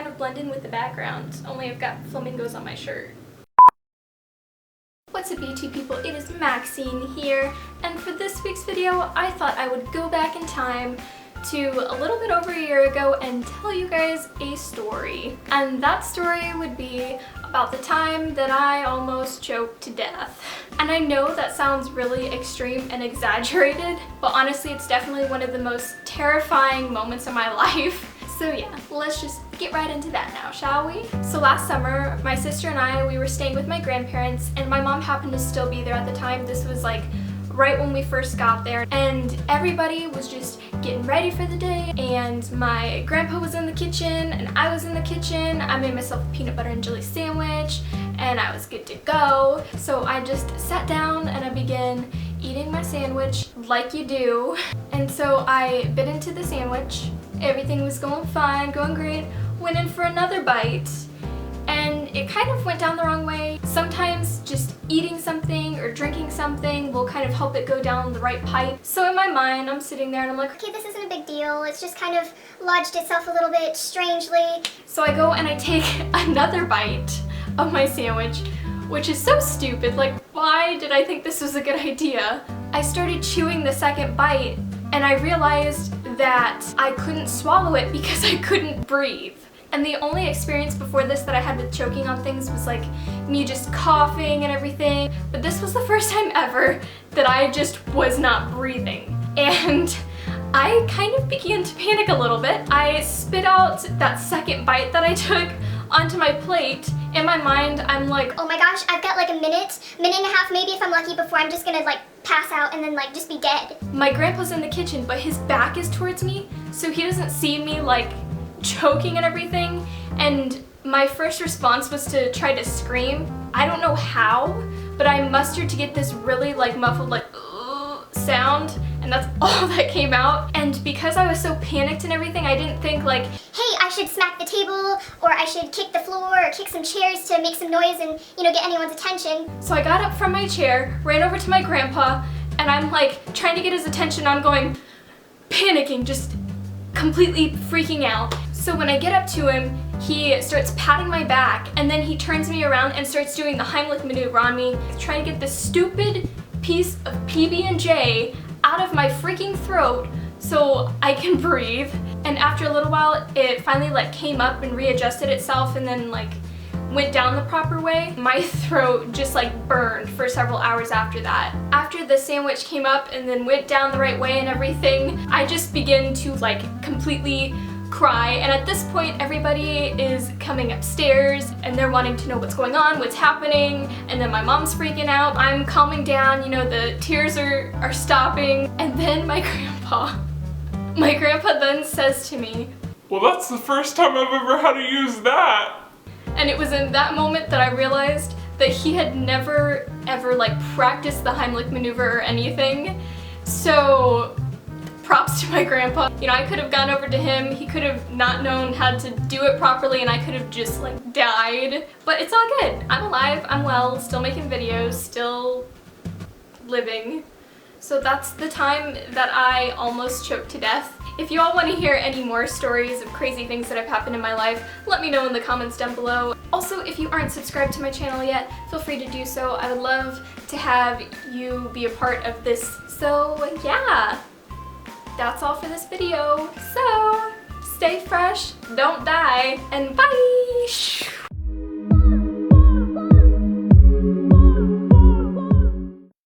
kind of blend in with the background, only I've got flamingos on my shirt. What's up YouTube people, it is Maxine here, and for this week's video I thought I would go back in time to a little bit over a year ago and tell you guys a story. And that story would be about the time that I almost choked to death. And I know that sounds really extreme and exaggerated, but honestly it's definitely one of the most terrifying moments of my life. So yeah, let's just get right into that now, shall we? So last summer, my sister and I, we were staying with my grandparents, and my mom happened to still be there at the time. This was like right when we first got there, and everybody was just getting ready for the day, and my grandpa was in the kitchen and I was in the kitchen. I made myself a peanut butter and jelly sandwich and I was good to go. So I just sat down and I began eating my sandwich like you do. And so I bit into the sandwich. Everything was going fine, going great. Went in for another bite and it kind of went down the wrong way. Sometimes just eating something or drinking something will kind of help it go down the right pipe. So in my mind, I'm sitting there and I'm like, okay, this isn't a big deal. It's just kind of lodged itself a little bit strangely. So I go and I take another bite of my sandwich, which is so stupid. Like, why did I think this was a good idea? I started chewing the second bite and I realized that I couldn't swallow it because I couldn't breathe. And the only experience before this that I had with choking on things was like me just coughing and everything. But this was the first time ever that I just was not breathing. And I kind of began to panic a little bit. I spit out that second bite that I took onto my plate. In my mind, I'm like, oh my gosh, I've got like a minute and a half maybe if I'm lucky before I'm just gonna like pass out and then like just be dead. My grandpa's in the kitchen, but his back is towards me, so he doesn't see me like choking and everything. And my first response was to try to scream. I don't know how, but I mustered to get this really like muffled like sound, and that's all that came out. And because I was so panicked and everything, I didn't think like, hey, I should smack the table or I should kick the floor or kick some chairs to make some noise and, you know, get anyone's attention. So I got up from my chair, ran over to my grandpa, and I'm like trying to get his attention. I'm going panicking, just completely freaking out. So when I get up to him, he starts patting my back, and then he turns me around and starts doing the Heimlich maneuver on me, trying to get this stupid piece of pb&j out of my freaking throat so I can breathe. And after a little while, it finally like came up and readjusted itself and then like went down the proper way. My throat just like burned for several hours after that. After the sandwich came up and then went down the right way and everything, I just began to like completely cry. And at this point, everybody is coming upstairs and they're wanting to know what's going on, what's happening, and then my mom's freaking out. I'm calming down, you know, the tears are stopping, and then my grandpa then says to me, well, that's the first time I've ever had to use that. And it was in that moment that I realized that he had never ever like practiced the Heimlich maneuver or anything. So props to my grandpa. You know, I could have gone over to him, he could have not known how to do it properly, and I could have just like died. But it's all good. I'm alive, I'm well, still making videos, still living. So that's the time that I almost choked to death. If you all want to hear any more stories of crazy things that have happened in my life, let me know in the comments down below. Also, if you aren't subscribed to my channel yet, feel free to do so. I would love to have you be a part of this. So yeah, that's all for this video. So stay fresh, don't die, and bye!